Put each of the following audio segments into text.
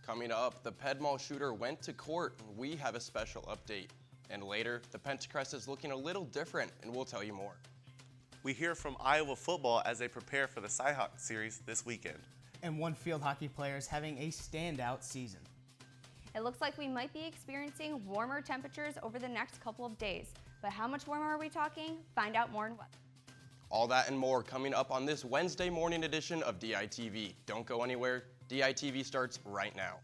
Coming up, the Ped Mall shooter went to court. We have a special update. And later, the Pentacrest is looking a little different, and we'll tell you more. We hear from Iowa football as they prepare for the Cyhawk series this weekend. And one field hockey player is having a standout season. It looks like we might be experiencing warmer temperatures over the next couple of days. But how much warmer are we talking? Find out more in weather. All that and more coming up on this Wednesday morning edition of DITV. Don't go anywhere. DITV starts right now.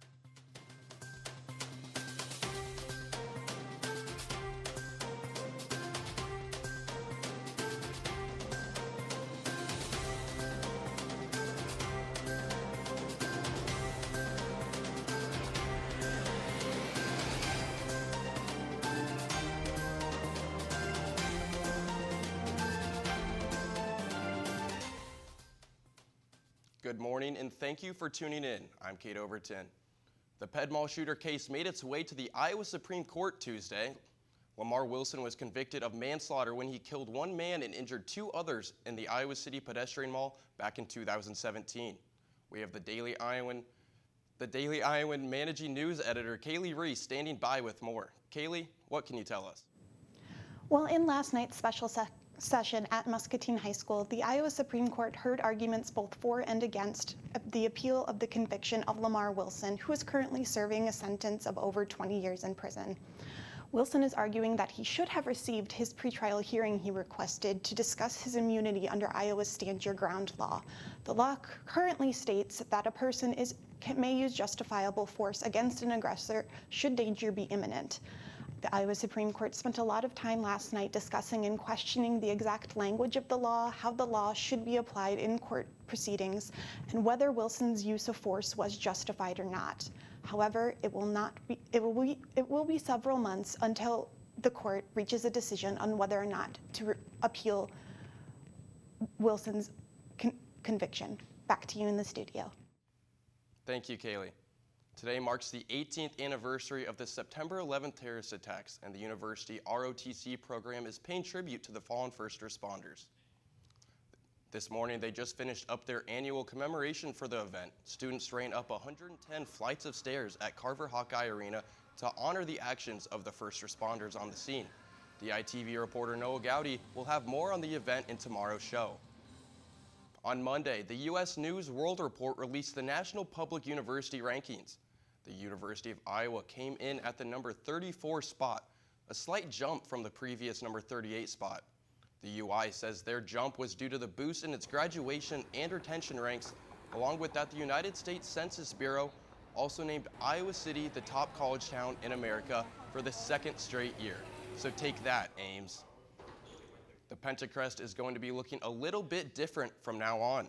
Good morning and thank you for tuning in. I'm Kate Overton. The Ped Mall shooter case made its way to the Iowa Supreme Court Tuesday. Lamar Wilson was convicted of manslaughter when he killed one man and injured two others in the Iowa City pedestrian mall back in 2017. We have the Daily Iowan managing news editor Kaylee Reese standing by with more. Kaylee, what can you tell us? Well, in last night's special session at Muscatine High School, the Iowa Supreme Court heard arguments both for and against the appeal of the conviction of Lamar Wilson, who is currently serving a sentence of over 20 years in prison. Wilson is arguing that he should have received his pretrial hearing he requested to discuss his immunity under Iowa's Stand Your Ground law. The law currently states that a person may use justifiable force against an aggressor should danger be imminent. The Iowa Supreme Court spent a lot of time last night discussing and questioning the exact language of the law, how the law should be applied in court proceedings, and whether Wilson's use of force was justified or not. However, it will be several months until the court reaches a decision on whether or not to appeal Wilson's conviction. Back to you in the studio. Thank you, Kaylee. Today marks the 18th anniversary of the September 11th terrorist attacks, and the university ROTC program is paying tribute to the fallen first responders. This morning, they just finished up their annual commemoration for the event. Students ran up 110 flights of stairs at Carver Hawkeye Arena to honor the actions of the first responders on the scene. The ITV reporter Noah Gowdy will have more on the event in tomorrow's show. On Monday, the U.S. News World Report released the National Public University Rankings. The University of Iowa came in at the number 34 spot, a slight jump from the previous number 38 spot. The UI says their jump was due to the boost in its graduation and retention ranks. Along with that, the United States Census Bureau also named Iowa City the top college town in America for the second straight year. So take that, Ames. The Pentacrest is going to be looking a little bit different from now on.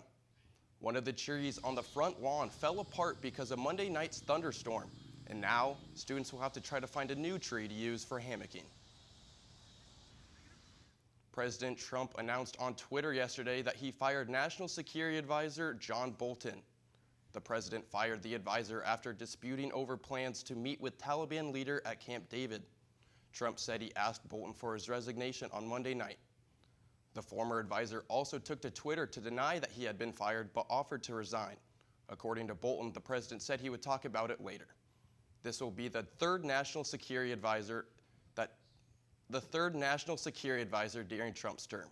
One of the trees on the front lawn fell apart because of Monday night's thunderstorm, and now students will have to try to find a new tree to use for hammocking. President Trump announced on Twitter yesterday that he fired National Security Advisor John Bolton. The president fired the advisor after disputing over plans to meet with Taliban leader at Camp David. Trump said he asked Bolton for his resignation on Monday night. The former advisor also took to Twitter to deny that he had been fired, but offered to resign. According to Bolton, the president said he would talk about it later. This will be the third national security advisor during Trump's term.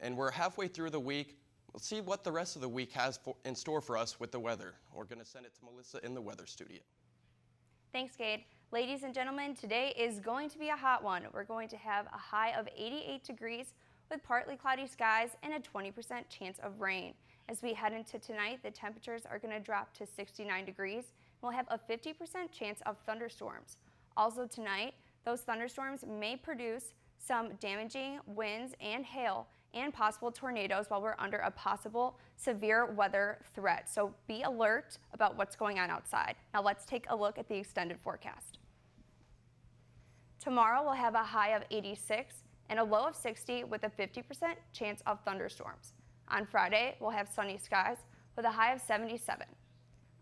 And we're halfway through the week. We'll see what the rest of the week has in store for us with the weather. We're going to send it to Melissa in the weather studio. Thanks, Kate. Ladies and gentlemen, today is going to be a hot one. We're going to have a high of 88 degrees with partly cloudy skies and a 20% chance of rain. As we head into tonight, the temperatures are going to drop to 69 degrees. We'll have a 50% chance of thunderstorms. Also tonight, those thunderstorms may produce some damaging winds and hail and possible tornadoes while we're under a possible severe weather threat. So be alert about what's going on outside. Now let's take a look at the extended forecast. Tomorrow we'll have a high of 86 and a low of 60 with a 50% chance of thunderstorms. On Friday, we'll have sunny skies with a high of 77.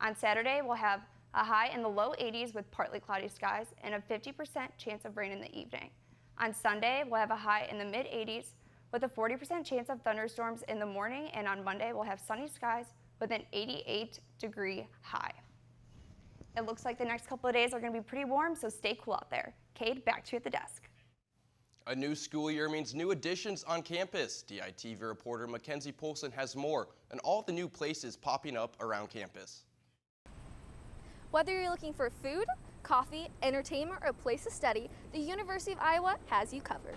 On Saturday, we'll have a high in the low 80s with partly cloudy skies and a 50% chance of rain in the evening. On Sunday, we'll have a high in the mid 80s with a 40% chance of thunderstorms in the morning, and on Monday, we'll have sunny skies with an 88-degree high. It looks like the next couple of days are going to be pretty warm, so stay cool out there. Cade, back to you at the desk. A new school year means new additions on campus. DITV reporter Mackenzie Polson has more on all the new places popping up around campus. Whether you're looking for food, coffee, entertainment, or a place to study, the University of Iowa has you covered.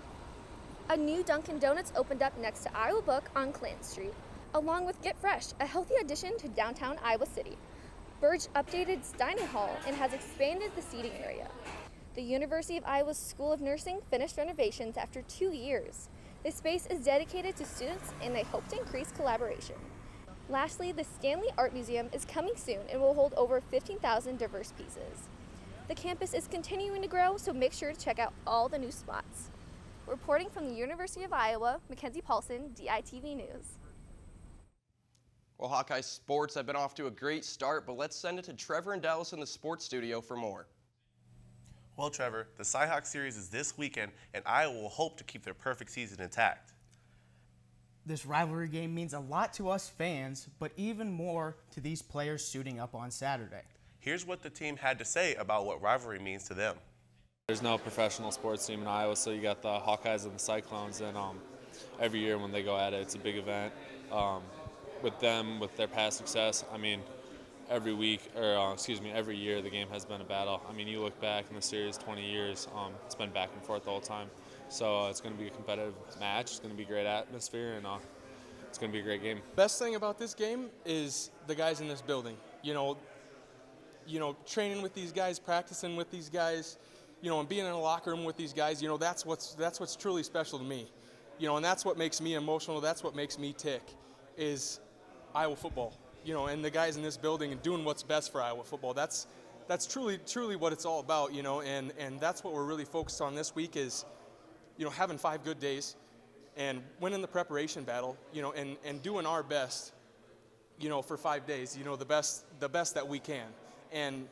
A new Dunkin' Donuts opened up next to Iowa Book on Clinton Street, along with Get Fresh, a healthy addition to downtown Iowa City. Burge updated its dining hall and has expanded the seating area. The University of Iowa's School of Nursing finished renovations after 2 years. The space is dedicated to students and they hope to increase collaboration. Lastly, the Stanley Art Museum is coming soon and will hold over 15,000 diverse pieces. The campus is continuing to grow, so make sure to check out all the new spots. Reporting from the University of Iowa, Mackenzie Paulson, DITV News. Well, Hawkeye sports have been off to a great start, but let's send it to Trevor and Dallas in the sports studio for more. Well, Trevor, the Cyhawk series is this weekend, and Iowa will hope to keep their perfect season intact. This rivalry game means a lot to us fans, but even more to these players suiting up on Saturday. Here's what the team had to say about what rivalry means to them. There's no professional sports team in Iowa, so you got the Hawkeyes and the Cyclones, and every year when they go at it, it's a big event. With them, with their past success, I mean, every year the game has been a battle. I mean, you look back in the series 20 years, it's been back and forth the whole time. So it's going to be a competitive match. It's going to be a great atmosphere, and it's going to be a great game. Best thing about this game is the guys in this building. You know, training with these guys, practicing with these guys, and being in a locker room with these guys. That's what's truly special to me. And that's what makes me emotional. That's what makes me tick, is Iowa football. And the guys in this building and doing what's best for Iowa football. That's truly what it's all about. And that's what we're really focused on this week is, having 5 good days and winning the preparation battle, and doing our best, for 5 days, the best that we can. And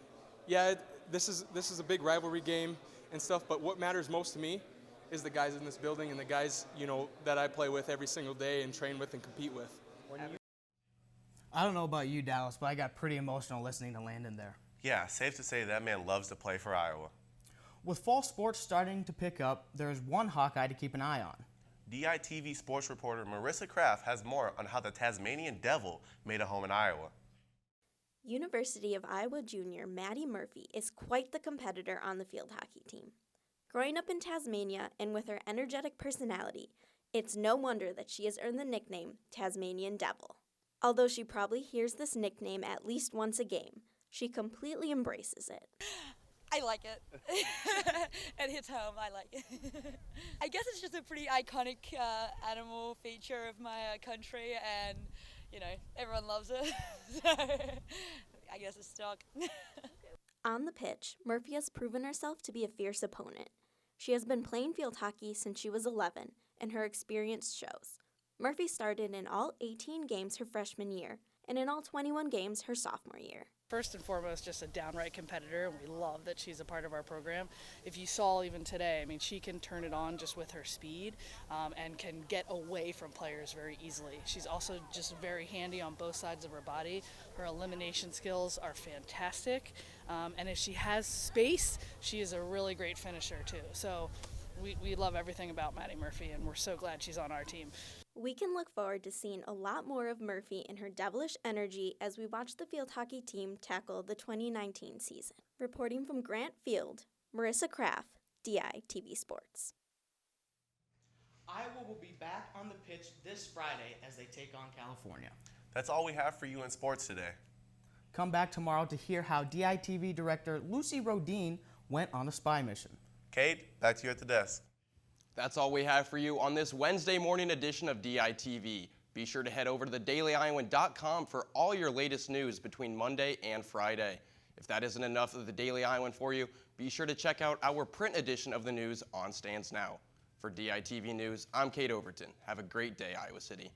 yeah, this is a big rivalry game and stuff, but what matters most to me is the guys in this building and the guys, that I play with every single day and train with and compete with. I don't know about you, Dallas, but I got pretty emotional listening to Landon there. Yeah, safe to say that man loves to play for Iowa. With fall sports starting to pick up, there's one Hawkeye to keep an eye on. DITV sports reporter Marissa Kraft has more on how the Tasmanian Devil made a home in Iowa. University of Iowa junior Maddie Murphy is quite the competitor on the field hockey team. Growing up in Tasmania and with her energetic personality, it's no wonder that she has earned the nickname Tasmanian Devil. Although she probably hears this nickname at least once a game, she completely embraces it. I like it. It hits home. I like it. I guess it's just a pretty iconic animal feature of my country, and everyone loves it. So I guess it's stuck. On the pitch, Murphy has proven herself to be a fierce opponent. She has been playing field hockey since she was 11, and her experience shows. Murphy started in all 18 games her freshman year, and in all 21 games her sophomore year. First and foremost, just a downright competitor, and we love that she's a part of our program. If you saw even today, she can turn it on just with her speed and can get away from players very easily. She's also just very handy on both sides of her body. Her elimination skills are fantastic, and if she has space, she is a really great finisher too. So we love everything about Maddie Murphy, and we're so glad she's on our team. We can look forward to seeing a lot more of Murphy and her devilish energy as we watch the field hockey team tackle the 2019 season. Reporting from Grant Field, Marissa Kraft, DITV Sports. Iowa will be back on the pitch this Friday as they take on California. That's all we have for you in sports today. Come back tomorrow to hear how DITV director Lucy Rodin went on a spy mission. Kate, back to you at the desk. That's all we have for you on this Wednesday morning edition of DITV. Be sure to head over to thedailyiowan.com for all your latest news between Monday and Friday. If that isn't enough of the Daily Iowan for you, be sure to check out our print edition of the news on stands now. For DITV News, I'm Kate Overton. Have a great day, Iowa City.